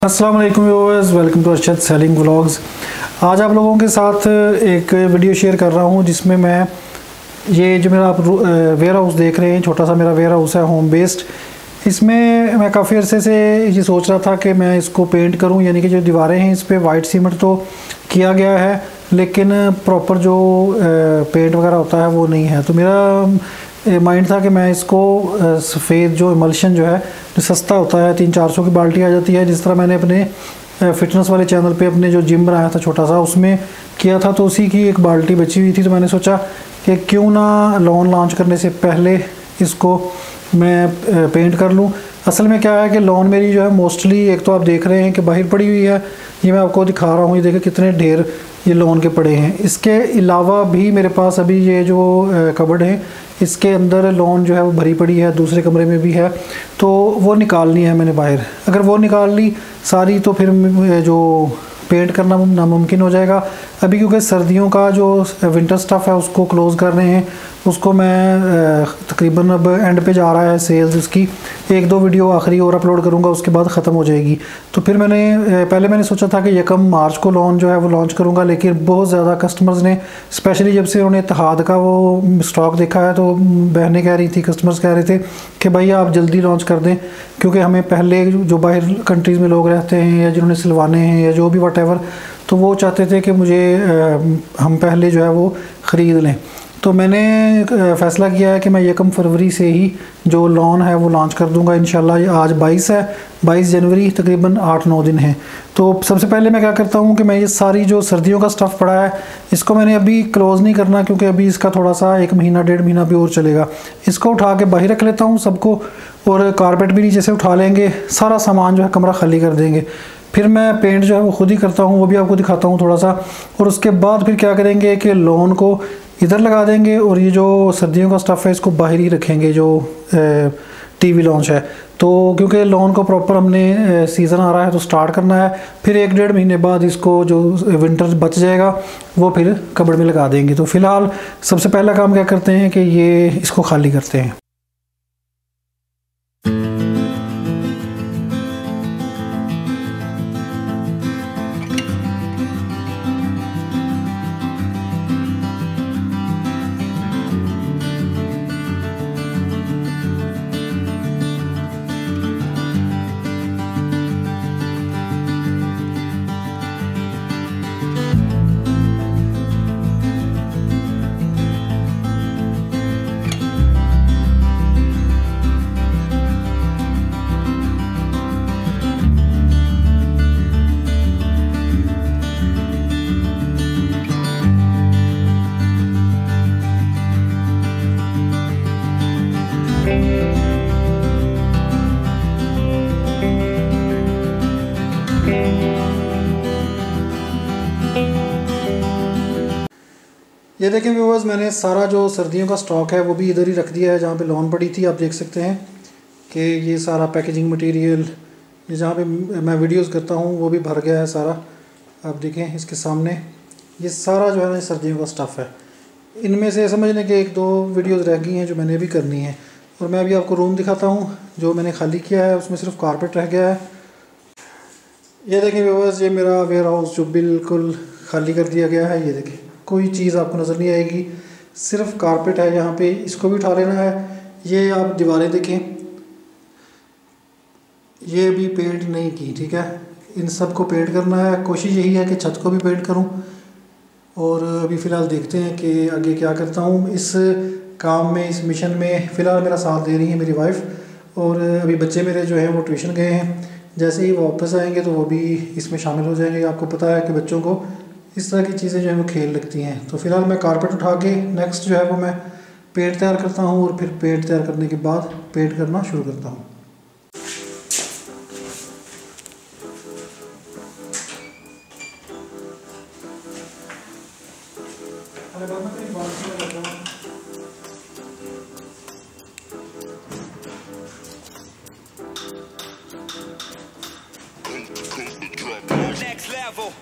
अस्सलाम वालेकुम viewers, welcome to Arshad sailing vlogs. आज आप लोगों के साथ एक वीडियो शेयर कर रहा हूं जिसमें मैं ये जो मेरा आप वेयर हाउस देख रहे हैं, छोटा सा मेरा वेयर हाउस है होम बेस्ड। इसमें मैं काफ़ी अरसे से ये सोच रहा था कि मैं इसको पेंट करूं, यानी कि जो दीवारें हैं इस पर वाइट सीमेंट तो किया गया है लेकिन प्रॉपर जो पेंट वगैरह होता है वो नहीं है। तो मेरा माइंड था कि मैं इसको सफ़ेद जो इमल्शन जो है जो सस्ता होता है 300-400 की बाल्टी आ जाती है, जिस तरह मैंने अपने फ़िटनेस वाले चैनल पे अपने जो जिम बनाया था छोटा सा उसमें किया था, तो उसी की एक बाल्टी बची हुई थी। तो मैंने सोचा कि क्यों ना लॉन लॉन्च करने से पहले इसको मैं पेंट कर लूँ। असल में क्या है कि लॉन मेरी जो है मोस्टली, एक तो आप देख रहे हैं कि बाहर पड़ी हुई है, ये मैं आपको दिखा रहा हूँ, ये देखिए कितने ढेर ये लॉन के पड़े हैं। इसके अलावा भी मेरे पास अभी ये जो कबर्ड है इसके अंदर लॉन जो है वो भरी पड़ी है, दूसरे कमरे में भी है, तो वो निकालनी है मैंने बाहर। अगर वो निकाल ली सारी तो फिर जो पेंट करना नामुमकिन हो जाएगा। अभी क्योंकि सर्दियों का जो विंटर स्टफ़ है उसको क्लोज़ कर रहे हैं, उसको मैं तकरीबन अब एंड पे जा रहा है सेल्स उसकी, 1-2 वीडियो आखिरी और अपलोड करूँगा, उसके बाद ख़त्म हो जाएगी। तो फिर पहले मैंने सोचा था कि 1 मार्च को लॉन जो है वो लॉन्च करूँगा, लेकिन बहुत ज़्यादा कस्टमर्स ने, स्पेशली जब से उन्होंने इत्तेहाद का वो स्टॉक देखा है, तो बहनें कह रही थी, कस्टमर्स कह रहे थे कि भैया आप जल्दी लॉन्च कर दें, क्योंकि हमें पहले जो बाहर कंट्रीज़ में लोग रहते हैं या जिन्होंने सिलवाने हैं या जो भी वटेवर, तो वो चाहते थे कि मुझे हम पहले जो है वो ख़रीद लें। तो मैंने फ़ैसला किया है कि मैं 1 फरवरी से ही जो लॉन है वो लॉन्च कर दूंगा इंशाल्लाह। आज 22 है, 22 जनवरी, तकरीबन 8-9 दिन हैं। तो सबसे पहले मैं क्या करता हूँ कि मैं ये सारी जो सर्दियों का स्टफ़ पड़ा है इसको मैंने अभी क्लोज़ नहीं करना, क्योंकि अभी इसका थोड़ा सा 1 महीना 1.5 महीना भी और चलेगा। इसको उठा के बाहर रख लेता हूँ सबको, और कारपेट भी नीचे से उठा लेंगे, सारा सामान जो है कमरा खाली कर देंगे। फिर मैं पेंट जो है वो खुद ही करता हूँ, वो भी आपको दिखाता हूँ थोड़ा सा। और उसके बाद फिर क्या करेंगे कि लॉन को इधर लगा देंगे और ये जो सर्दियों का स्टफ़ है इसको बाहर ही रखेंगे जो टीवी लॉन्च है। तो क्योंकि लॉन को प्रॉपर हमने सीज़न आ रहा है तो स्टार्ट करना है, फिर 1-1.5 महीने बाद इसको जो विंटर बच जाएगा वो फिर कबर्ड में लगा देंगे। तो फ़िलहाल सबसे पहला काम क्या करते हैं कि ये इसको खाली करते हैं। ये देखें व्यूअर्स, मैंने सारा जो सर्दियों का स्टॉक है वो भी इधर ही रख दिया है जहाँ पे लॉन पड़ी थी। आप देख सकते हैं कि ये सारा पैकेजिंग मटेरियल, ये जहाँ पे मैं वीडियोस करता हूँ वो भी भर गया है सारा। आप देखें इसके सामने ये सारा जो है ना सर्दियों का स्टफ़ है। इनमें से समझने के 1-2 वीडियोज़ रह गई हैं जो मैंने भी करनी है। और मैं अभी आपको रूम दिखाता हूँ जो मैंने खाली किया है, उसमें सिर्फ कारपेट रह गया है। ये देखें व्यूअर्स, ये मेरा वेयर हाउस जो बिल्कुल खाली कर दिया गया है। ये देखें कोई चीज़ आपको नज़र नहीं आएगी, सिर्फ कारपेट है यहाँ पे, इसको भी उठा लेना है। ये आप दीवारें देखें, ये भी पेंट नहीं की, ठीक है, इन सब को पेंट करना है। कोशिश यही है कि छत को भी पेंट करूँ, और अभी फ़िलहाल देखते हैं कि आगे क्या करता हूँ। इस काम में, इस मिशन में फ़िलहाल मेरा साथ दे रही है मेरी वाइफ, और अभी बच्चे मेरे जो हैं वो ट्यूशन गए हैं। जैसे ही वापस आएंगे तो वो भी इसमें शामिल हो जाएंगे। आपको पता है कि बच्चों को इस तरह की चीज़ें जो है वो खेल लगती हैं। तो फ़िलहाल मैं कारपेट उठा के नेक्स्ट जो है वो मैं पेंट तैयार करता हूँ, और फिर पेंट तैयार करने के बाद पेंट करना शुरू करता हूँ। Next level.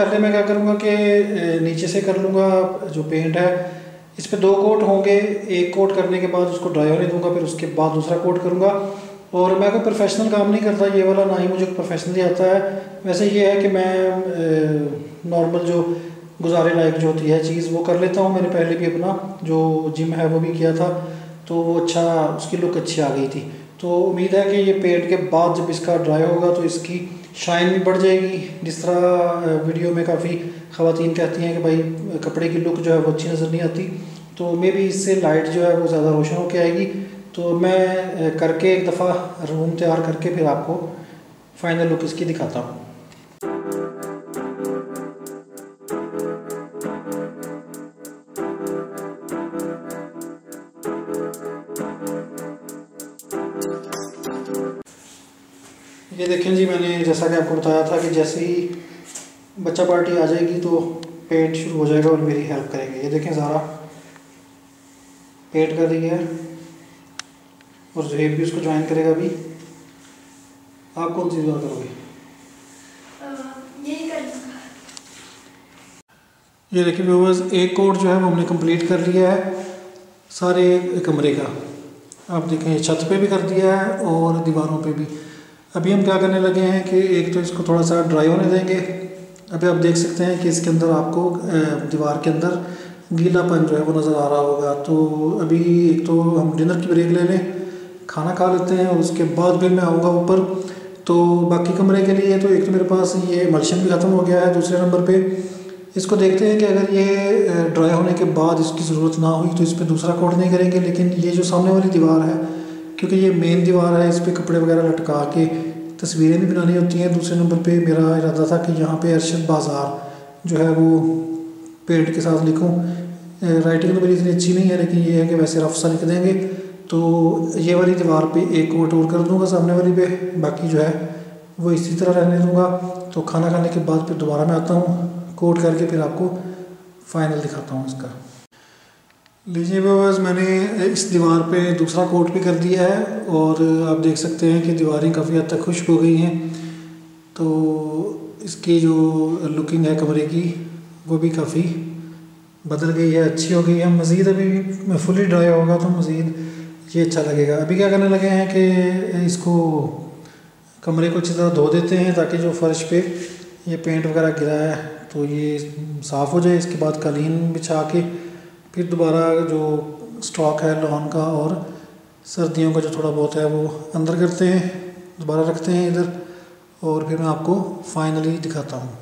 पहले मैं क्या करूँगा कि नीचे से कर लूँगा जो पेंट है, इस पे 2 कोट होंगे। एक कोट करने के बाद उसको ड्राई होने दूंगा, फिर उसके बाद दूसरा कोट करूँगा। और मैं कोई प्रोफेशनल काम नहीं करता ये वाला, ना ही मुझे प्रोफेशनली आता है। वैसे ये है कि मैं नॉर्मल जो गुजारे लायक जो होती है चीज़ वो कर लेता हूँ। मैंने पहले भी अपना जो जिम है वो भी किया था, तो वो अच्छा, उसकी लुक अच्छी आ गई थी। तो उम्मीद है कि ये पेंट के बाद जब इसका ड्राई होगा तो इसकी शाइन भी बढ़ जाएगी। जिस तरह वीडियो में काफ़ी ख़वातीन कहती हैं कि भाई कपड़े की लुक जो है वो अच्छी नज़र नहीं आती, तो मे भी इससे लाइट जो है वो ज़्यादा रोशन होकर आएगी। तो मैं करके एक दफ़ा रूम तैयार करके फिर आपको फाइनल लुक इसकी दिखाता हूँ। ये देखें जी, मैंने जैसा कि आपको बताया था कि जैसे ही बच्चा पार्टी आ जाएगी तो पेंट शुरू हो जाएगा और मेरी हेल्प करेंगे। ये देखें ज़ारा पेंट कर रही है और ज़ुहैब भी उसको ज्वाइन करेगा अभी। आप कौन सी ज्वाइन करोगे? यही कर दूँगा। ये देखिए व्यूअर्स, एक कोट जो है वो हमने कंप्लीट कर लिया है सारे कमरे का। आप देखें छत पे भी कर दिया है और दीवारों पे भी। अभी हम क्या करने लगे हैं कि एक तो इसको थोड़ा सा ड्राई होने देंगे। अभी आप देख सकते हैं कि इसके अंदर आपको दीवार के अंदर गीलापन जो है वो नज़र आ रहा होगा। तो अभी एक तो हम डिनर की ब्रेक ले लें, खाना खा लेते हैं और उसके बाद फिर मैं आऊँगा ऊपर। तो बाकी कमरे के लिए तो एक तो मेरे पास ये मल्शन भी ख़त्म हो गया है। दूसरे नंबर पे इसको देखते हैं कि अगर ये ड्राई होने के बाद इसकी ज़रूरत ना हुई तो इस पर दूसरा कोट नहीं करेंगे। लेकिन ये जो सामने वाली दीवार है, क्योंकि ये मेन दीवार है, इस पर कपड़े वगैरह लटका के तस्वीरें भी बनानी होती हैं। दूसरे नंबर पे मेरा इरादा था कि यहाँ पे अरशद बाज़ार जो है वो पेंट के साथ लिखूँ। राइटिंग तो मेरी इतनी अच्छी नहीं है, लेकिन ये है कि वैसे रफ सा लिख देंगे। तो ये वाली दीवार पे एक कोट और कर दूँगा सामने वाली पे, बाकी जो है वो इसी तरह रहने दूँगा। तो खाना खाने के बाद फिर दोबारा मैं आता हूँ कोट करके, फिर आपको फाइनल दिखाता हूँ इसका। लीजिए व्यूअर्स, मैंने इस दीवार पे दूसरा कोट भी कर दिया है और आप देख सकते हैं कि दीवारें काफ़ी हद तक खुश्क हो गई हैं। तो इसकी जो लुकिंग है कमरे की वो भी काफ़ी बदल गई है, अच्छी हो गई है। मज़ीद अभी फुली ड्राई होगा तो मज़ीद ये अच्छा लगेगा। अभी क्या करने लगे हैं कि इसको कमरे को अच्छी तरह धो देते हैं ताकि जो फर्श पे ये पेंट वगैरह गिरा है तो ये साफ़ हो जाए। इसके बाद कालीन बिछा के फिर दोबारा जो स्टॉक है लॉन का और सर्दियों का जो थोड़ा बहुत है वो अंदर करते हैं, दोबारा रखते हैं इधर, और फिर मैं आपको फाइनली दिखाता हूँ।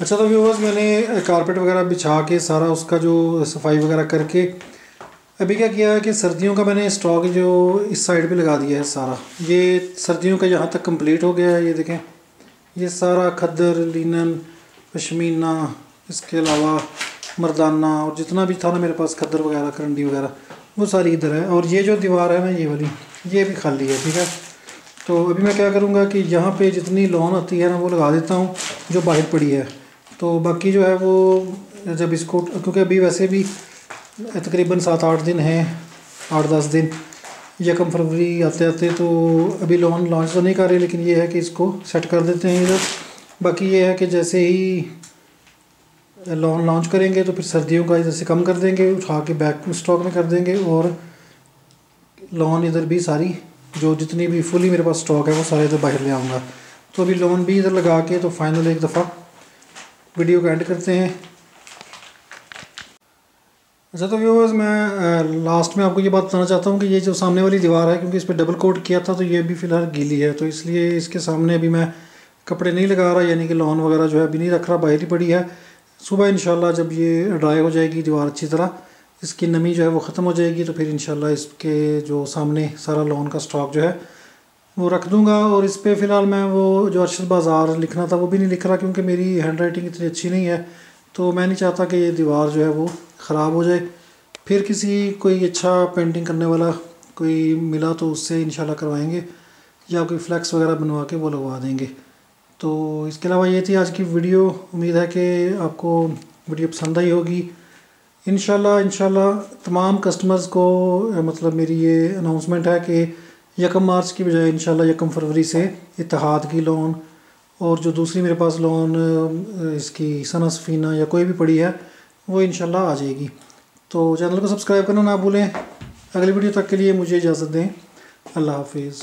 अच्छा तो व्यूअर्स, मैंने कारपेट वगैरह बिछा के सारा उसका जो सफाई वगैरह करके अभी क्या किया है कि सर्दियों का मैंने स्टॉक जो इस साइड पे लगा दिया है सारा। ये सर्दियों का यहाँ तक कंप्लीट हो गया है। ये देखें, ये सारा खद्दर, लिनन, पश्मीना, इसके अलावा मर्दाना और जितना भी था ना मेरे पास खद्दर वगैरह, करंडी वगैरह, वो सारी इधर है। और ये जो दीवार है ना ये वाली, ये भी खाली है, ठीक है। तो अभी मैं क्या करूँगा कि यहाँ पे जितनी लॉन आती है ना वो लगा देता हूँ जो बाहर पड़ी है। तो बाकी जो है वो जब इसको, क्योंकि अभी वैसे भी तकरीबन 7-8 दिन हैं, 8-10 दिन, 1 फरवरी आते आते, तो अभी लॉन लॉन्च तो नहीं कर रहे, लेकिन ये है कि इसको सेट कर देते हैं इधर। बाकी ये है कि जैसे ही लॉन लॉन्च करेंगे तो फिर सर्दियों का इधर से कम कर देंगे, उठा के बैक स्टॉक में कर देंगे, और लॉन इधर भी सारी जो जितनी भी फुली मेरे पास स्टॉक है वो सारे इधर बाहर ले आऊँगा। तो अभी लॉन भी इधर लगा के तो फाइनल एक दफ़ा वीडियो को एंड करते हैं। अच्छा तो व्यूअर्स, मैं लास्ट में आपको ये बात बताना चाहता हूँ कि ये जो सामने वाली दीवार है, क्योंकि इस पर डबल कोट किया था तो ये भी फ़िलहाल गीली है, तो इसलिए इसके सामने अभी मैं कपड़े नहीं लगा रहा, यानी कि लॉन वगैरह जो है अभी नहीं रख रहा, बाहर ही पड़ी है। सुबह इंशाल्लाह जब ये ड्राई हो जाएगी दीवार अच्छी तरह, इसकी नमी जो है वो ख़त्म हो जाएगी, तो फिर इंशाल्लाह इसके जो सामने सारा लॉन का स्टॉक जो है वो रख दूंगा। और इस पर फ़िलहाल मैं वो जो अरशद बाज़ार लिखना था वो भी नहीं लिख रहा, क्योंकि मेरी हैंड राइटिंग इतनी अच्छी नहीं है, तो मैं नहीं चाहता कि ये दीवार जो है वो ख़राब हो जाए। फिर किसी कोई अच्छा पेंटिंग करने वाला कोई मिला तो उससे इंशाल्लाह करवाएंगे। या कोई फ्लैक्स वगैरह बनवा के वो लगवा देंगे। तो इसके अलावा ये थी आज की वीडियो। उम्मीद है कि आपको वीडियो पसंद आई होगी। इंशाल्लाह तमाम कस्टमर्स को मतलब मेरी ये अनाउंसमेंट है कि 1 मार्च की बजाय इंशाल्लाह 1 फरवरी से इत्तेहाद की लोन और जो दूसरी मेरे पास लोन इसकी सना सफ़ीना या कोई भी पड़ी है वो इंशाल्लाह आ जाएगी। तो चैनल को सब्सक्राइब करना ना भूलें। अगली वीडियो तक के लिए मुझे इजाज़त दें। अल्लाह हाफिज़।